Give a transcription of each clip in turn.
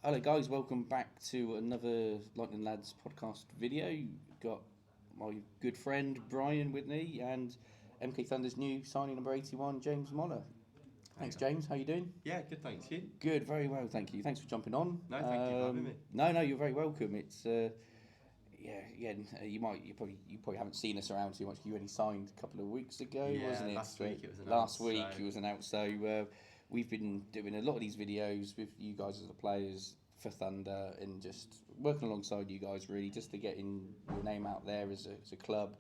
Hello guys, welcome back to another Lightning Ladz podcast video. Got my good friend Brian with me and MK Thunder's new signing number 81, James Moeller. Thanks James, how you doing? Yeah, good, thanks. You? Good, very well, thank you. Thanks for jumping on. No, thank you for having me. No, you're very welcome. It's you probably haven't seen us around too much. You only signed a couple of weeks ago, wasn't it? Last week it was announced. Last week it was announced. So we've been doing a lot of these videos with you guys as the players for Thunder and just working alongside you guys really just to get your name out there as a club.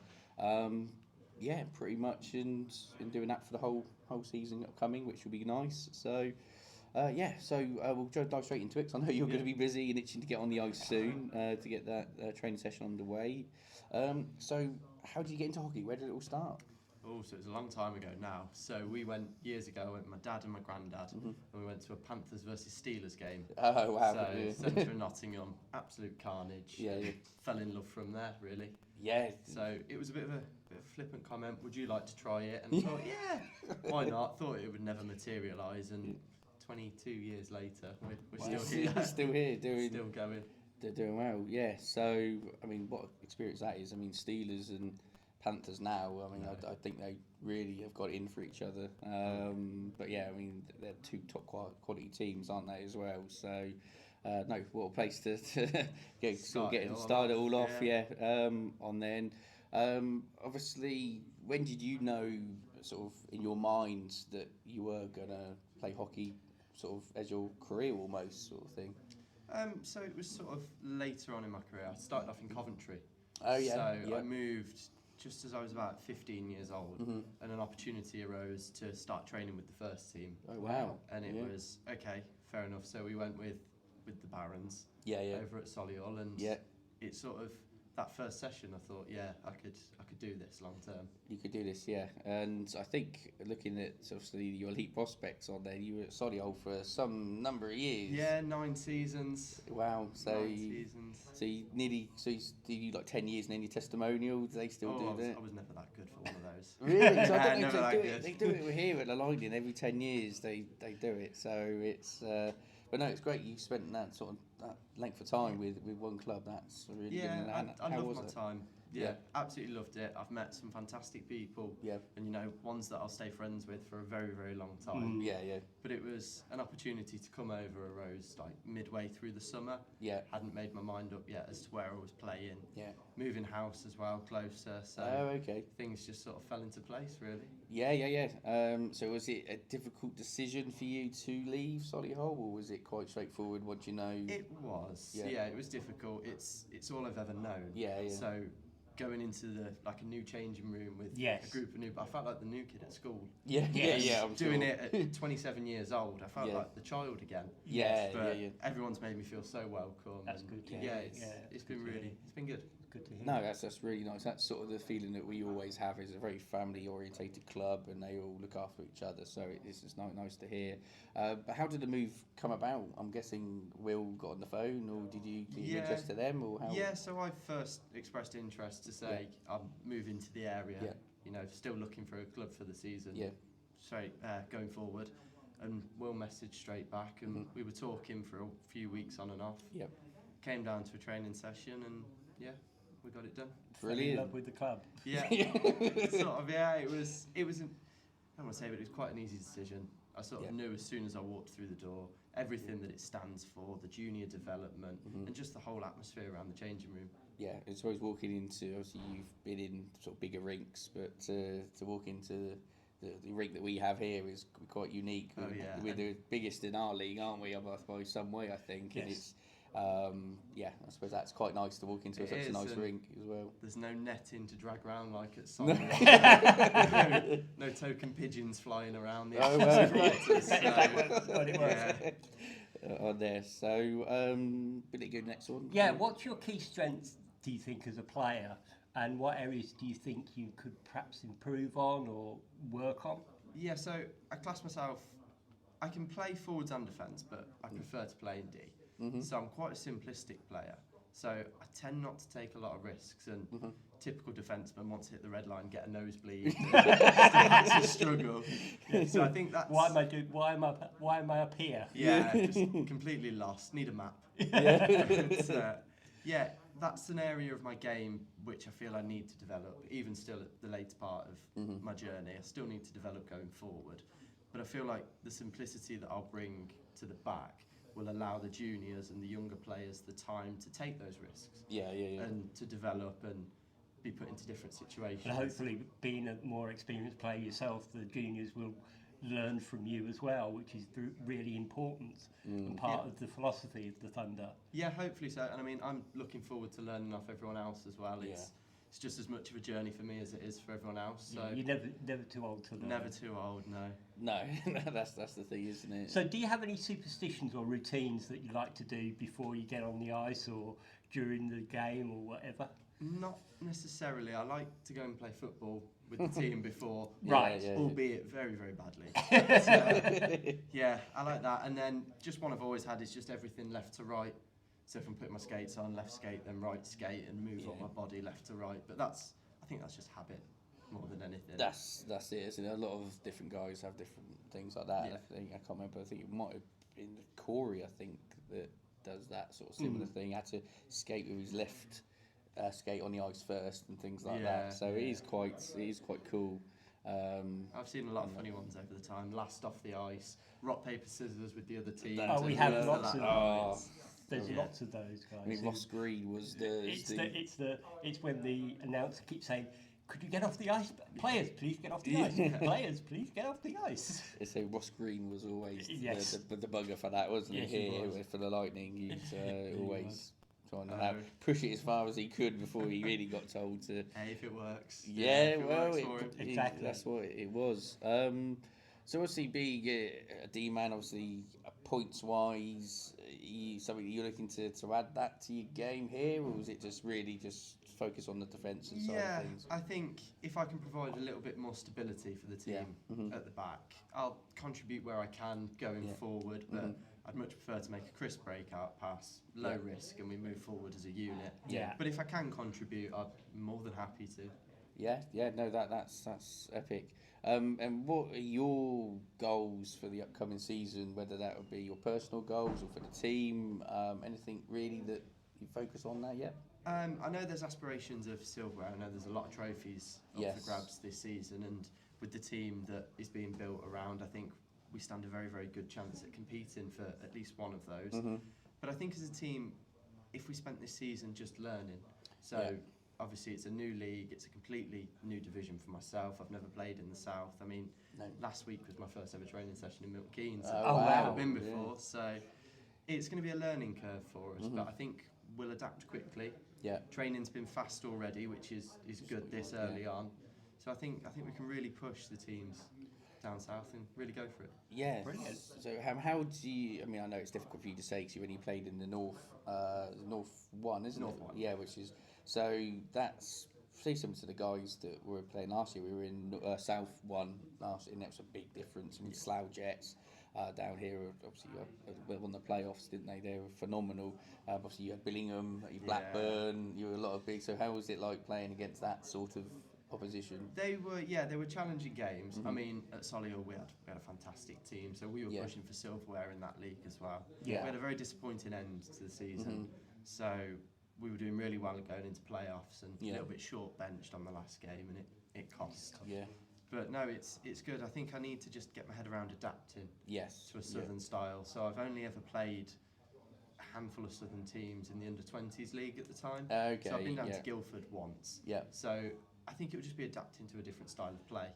Pretty much and doing that for the whole season upcoming, which will be nice. So. We'll dive straight into it because I know you're going to be busy and itching to get on the ice soon to get that training session underway. So how did you get into hockey? Where did it all start? Oh, so it was a long time ago now. So we went years ago. I went with my dad and my granddad, and we went to a Panthers versus Steelers game. Oh wow! So centre of Nottingham, absolute carnage. Yeah. Fell in love from there, really. Yeah. So it was a bit of a flippant comment. Would you like to try it? And I thought, yeah, why not? Thought it would never materialise, and 22 years later, we're still here. Still here, still going. They're doing well, yeah. So, I mean, what experience that is. I mean, Steelers and Panthers now, I mean, I think they really have got in for each other. But yeah, I mean, they're two top quality teams, aren't they, as well? So, what a place to get started all off, on then. Obviously, when did you know, sort of, in your mind, that you were going to play hockey sort of as your career almost sort of thing? So it was sort of later on in my career. I started off in Coventry. Oh yeah. So I moved just as I was about 15 years old, and an opportunity arose to start training with the first team. Oh wow. And it was okay, fair enough. So we went with the Barons. Over at Solihull, and it sort of that first session I thought, I could do this long term. You could do this, yeah. And I think looking at obviously your elite prospects on there, you were at Solihull for some number of years. Yeah, 9 seasons. Wow. So 9 seasons. So you did you like 10 years and then your testimonial? Do they still do that? I was never that good for one of those. Really? So they do it here at the Lightning every 10 years. They do it. So it's. But no, it's great you spent that sort of that length of time with one club. That's really good. I loved my time. Yeah, absolutely loved it. I've met some fantastic people. Yeah. And ones that I'll stay friends with for a very, very long time. But it was an opportunity to come over arose like midway through the summer. Yeah. Hadn't made my mind up yet as to where I was playing. Yeah. Moving house as well, closer. So things just sort of fell into place really. Yeah. So was it a difficult decision for you to leave Solihull, or was it quite straightforward once you know? It was. Yeah, it was difficult. It's all I've ever known. Yeah. So going into a new changing room with a group of new, I felt like the new kid at school. I'm doing sure. it at 27 years old. I felt like the child again. But everyone's made me feel so welcome. That's good. It's been good. Good to hear. No, that's really nice. That's sort of the feeling that we always have. Is a very family orientated club, and they all look after each other. So it's just nice to hear. But how did the move come about? I'm guessing Will got on the phone, or did you interest to them, or how? Yeah, so I first expressed interest to say I'm moving to the area. Still looking for a club for the season. Straight going forward, and Will messaged straight back, and we were talking for a few weeks on and off. Came down to a training session, and we got it done. Brilliant. In love with the club. Yeah, sort of. Yeah, it was. I don't want to say, but it was quite an easy decision. I sort of knew as soon as I walked through the door everything that it stands for, the junior development, and just the whole atmosphere around the changing room. Yeah, I suppose walking into, obviously you've been in sort of bigger rinks, but to walk into the rink that we have here is quite unique. We're the biggest in our league, aren't we? By some way, I think. Yes. And it's. I suppose that's quite nice to walk into such a nice rink as well. There's no netting to drag around like at Solihull. no token pigeons flying around the on there. So, pretty good. Next one. Yeah, what's your key strengths, do you think, as a player, and what areas do you think you could perhaps improve on or work on? Yeah, so I class myself. I can play forwards and defence, but I prefer to play in D. So I'm quite a simplistic player. So I tend not to take a lot of risks, and typical defenceman wants to hit the red line, get a nosebleed, and to struggle. So I think that's why am I up here? Yeah, just completely lost. Need a map. But, that's an area of my game which I feel I need to develop, even still at the later part of my journey. I still need to develop going forward. But I feel like the simplicity that I'll bring to the back will allow the juniors and the younger players the time to take those risks. And to develop and be put into different situations. And hopefully, being a more experienced player yourself, the juniors will learn from you as well, which is really important and part of the philosophy of the Thunder. Yeah, hopefully so. And I mean, I'm looking forward to learning off everyone else as well. It's just as much of a journey for me as it is for everyone else. So you're never too old to learn. Never too old, no. No, that's the thing, isn't it? So do you have any superstitions or routines that you like to do before you get on the ice or during the game or whatever? Not necessarily. I like to go and play football with the team before, albeit very, very badly. So, yeah, I like that. And then just one I've always had is just everything left to right. So if I'm putting my skates on, left skate, then right skate, and move up my body left to right. But I think that's just habit more than anything. That's it, isn't it? A lot of different guys have different things like that. I can't remember. I think it might have been Corey, I think, that does that sort of similar thing. Had to skate with his left skate on the ice first and things like that. So it is quite cool. I've seen a lot of funny ones over the time. Last off the ice, rock paper scissors with the other team. We have lots of those. There's lots of those guys. I mean, Ross Green was It's when the announcer keeps saying, "Could you get off the ice? Players, please get off the ice. Players, please get off the ice." So Ross Green was always the bugger for that, wasn't he? Here for the Lightning, he's always trying to push it as far as he could before he really got told to. Hey, if it works. Exactly. That's what it was. So obviously being a D-man, obviously points-wise, something you're looking to add that to your game here, or was it just really just focus on the defence and side of things? I think if I can provide a little bit more stability for the team at the back, I'll contribute where I can going forward, but I'd much prefer to make a crisp breakout pass, low risk, and we move forward as a unit. But if I can contribute, I'm more than happy to. That's epic. And what are your goals for the upcoming season, whether that would be your personal goals or for the team? Anything really that you focus on that yet? I know there's aspirations of silverware. I know there's a lot of trophies up for grabs this season, and with the team that is being built around, I think we stand a very, very good chance at competing for at least one of those. But I think as a team, if we spent this season just learning, obviously it's a new league, it's a completely new division for myself. I've never played in the South. I mean, last week was my first ever training session in Milton Keynes. I've never been before, so it's going to be a learning curve for us, but I think we'll adapt quickly. Training's been fast already, which is good this early on. So I think we can really push the teams down south and really go for it. Yeah. Brilliant. So how do you? I mean, I know it's difficult for you to say because you only played in the North One, isn't North it? One. Yeah, which is that's pretty similar to the guys that were playing last year. We were in South One last year, and that was a big difference. I mean, Slough Jets down here obviously won the playoffs, didn't they? They were phenomenal. Obviously, you had Billingham, you had Blackburn, you were a lot of big. So how was it like playing against that sort of opposition? They were challenging games. I mean, at Solihull we had a fantastic team, so we were pushing for silverware in that league as well. We had a very disappointing end to the season, so we were doing really well going into playoffs and a little bit short benched on the last game, and it cost. But no, it's good. I think I need to just get my head around adapting to a southern style. So I've only ever played a handful of southern teams in the under-20s league at the time. So I've been down to Guildford once. So I think it would just be adapting to a different style of play.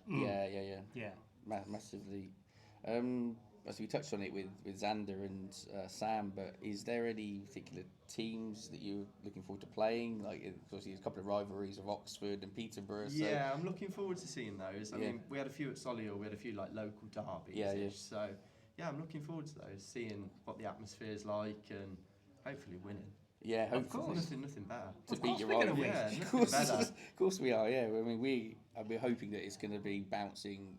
Massively. As we touched on it with Xander and Sam, but is there any particular teams that you're looking forward to playing? Like, obviously, there's a couple of rivalries of Oxford and Peterborough. Yeah, I'm looking forward to seeing those. I mean, we had a few at Solihull, we had a few like local derbies. So, yeah, I'm looking forward to those, seeing what the atmosphere's like and hopefully winning. Yeah, hopefully. Nothing better. To beat your rival. Yeah, nothing better. Of course we are, yeah. I mean, we're hoping that it's going to be bouncing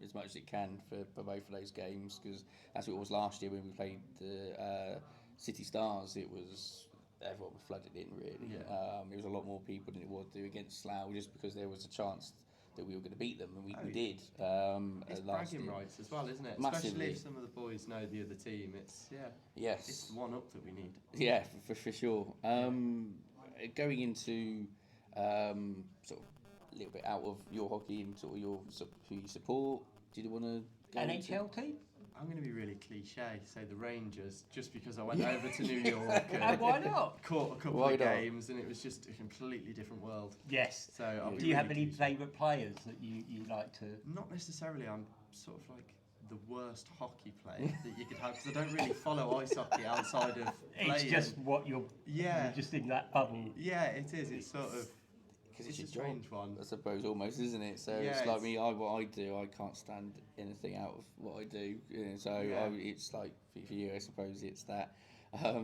as much as it can for both of those games, because that's what it was last year when we played the City Stars. It was everyone was flooded in, really. Yeah. There was a lot more people than it was to against Slough, just because there was a chance that we were going to beat them, and we did. It's last bragging year. rights as well, isn't it? Massively. Especially if some of the boys know the other team. It's Yes. it's the one up that we need. Yeah, for sure. Going into sort of a little bit out of your hockey and sort of who you support, do you want to go NIHL team? I'm going to be really cliche, say the Rangers, just because I went over to New York And why not? caught a couple of games, and it was just a completely different world. Yes. So do you have any favourite players that you like to? Not necessarily. I'm sort of like the worst hockey player that you could have, because I don't really follow ice hockey outside of playing. It's just what you're just in that bubble. Yeah, it is. It's sort of. Because it's it's a strange one, I suppose, almost, isn't it? So it's like me. What I do, I can't stand anything out of what I do. It's like for you, I suppose it's that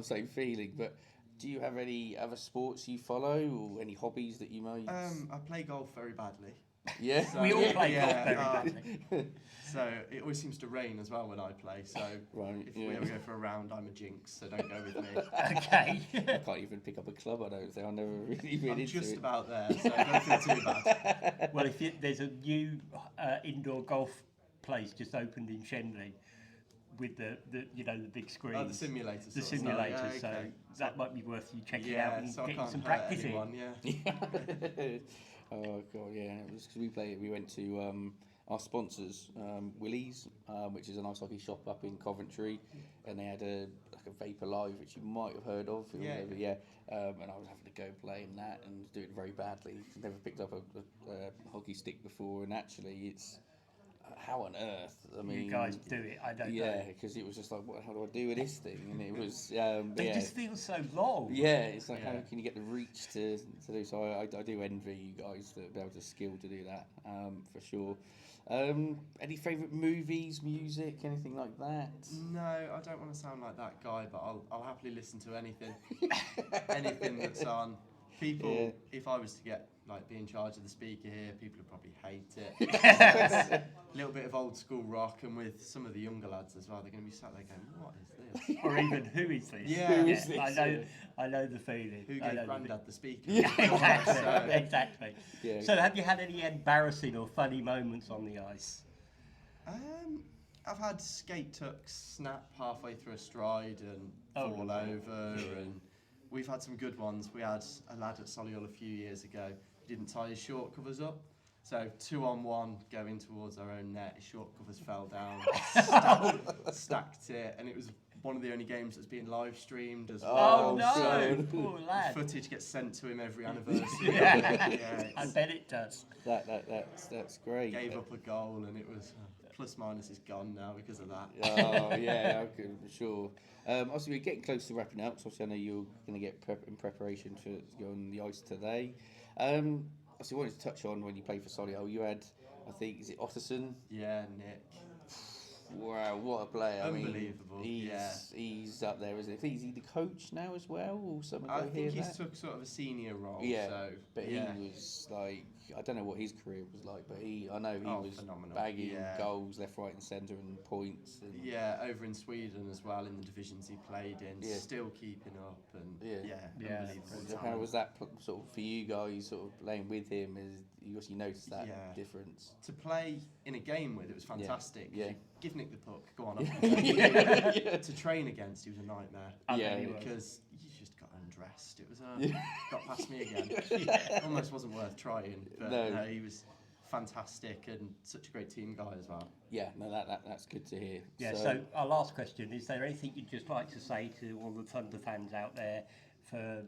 same feeling. But do you have any other sports you follow, or any hobbies that you might? I play golf very badly. Yeah, so, we all play golf very badly. So it always seems to rain as well when I play. So if we ever go for a round, I'm a jinx. So don't go with me. Okay. I can't even pick up a club. I don't think I've never really been I'm into just it. about there, so don't feel too bad. Well, there's a new indoor golf place just opened in Shenley with the big screens. Oh, the simulators. The simulators. So that might be worth you checking out and so getting some practice in. Oh god, yeah. It was because we went to our sponsors, Willie's, which is an ice hockey shop up in Coventry, and they had a Vapor Live, which you might have heard of. And I was having to go play in that and do it very badly. Never picked up a hockey stick before, and actually it's how on earth? I mean, you guys do it. I don't know. Yeah, because it was just like, what? How do I do with this thing? And it was. They just feel so long. Yeah, it's like how can you get the reach to do? So I do envy you guys that be able to skill to do that, for sure. Any favourite movies, music, anything like that? No, I don't want to sound like that guy, but I'll happily listen to anything, anything that's on. People, if I was to be in charge of the speaker here, people would probably hate it. A little bit of old school rock, and with some of the younger lads as well, they're going to be sat there going, "What is this?" Or even, "Who is this?" Yeah, who is this? I know the feeling. Who gave Grandad the speaker? Exactly. Exactly. Yeah. So, have you had any embarrassing or funny moments on the ice? I've had skate tucks snap halfway through a stride and fall over, and we've had some good ones. We had a lad at Solihull a few years ago. He didn't tie his short covers up. So 2-on-1 going towards our own net, his short covers fell down, stacked it, and it was one of the only games that's being live streamed as well. Oh no, poor lad. Footage gets sent to him every anniversary. I bet it does. That's great. Gave up a goal, and it was plus minus is gone now because of that. Oh yeah, okay, for sure. Obviously, we're getting close to wrapping up. So obviously, I know you're going to get in preparation to go on the ice today. Obviously, I wanted to touch on when you played for Solihull. You had, I think, is it Otterson? Yeah, Nick. Wow, what a player! Unbelievable. I mean, he's up there, isn't he? Is he the coach now as well, or something? I think he's took sort of a senior role. Yeah, so, but he was like, I don't know what his career was like, but I know he was phenomenal. bagging goals left, right, and centre, and points. And over in Sweden as well, in the divisions he played in, still keeping up, and unbelievable. So how was that sort of for you guys, sort of playing with him? You obviously noticed that difference. To play in a game with, it was fantastic. Yeah. Give Nick the puck, go on. To train against, he was a nightmare. Because you just got undressed. It was got past me again. Almost wasn't worth trying. But no, he was fantastic and such a great team guy as well. Yeah, no, that's good to hear. Yeah. So our last question: is there anything you'd just like to say to all the Thunder fans out there for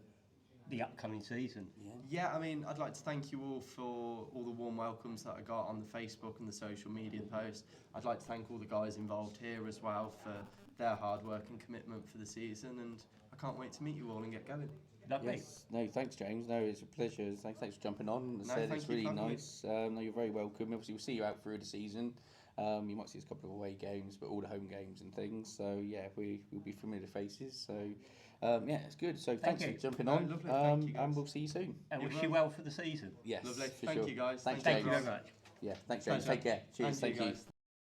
the upcoming season? Yeah, I mean, I'd like to thank you all for all the warm welcomes that I got on the Facebook and the social media posts. I'd like to thank all the guys involved here as well for their hard work and commitment for the season, and I can't wait to meet you all and get going. Lovely. Yes. No, thanks, James. No, it's a pleasure. Thanks for jumping on. It's really nice. No, you're very welcome. Obviously, we'll see you out through the season. You might see us a couple of away games, but all the home games and things. So yeah, we'll be familiar faces. So it's good. So thanks for jumping on. Lovely. Thank you, guys. And we'll see you soon. And wish you well for the season. Yes. Lovely. For Thank sure. you, guys. Thank you very much. Yeah. Thanks, James. Take care. Cheers. Thank you.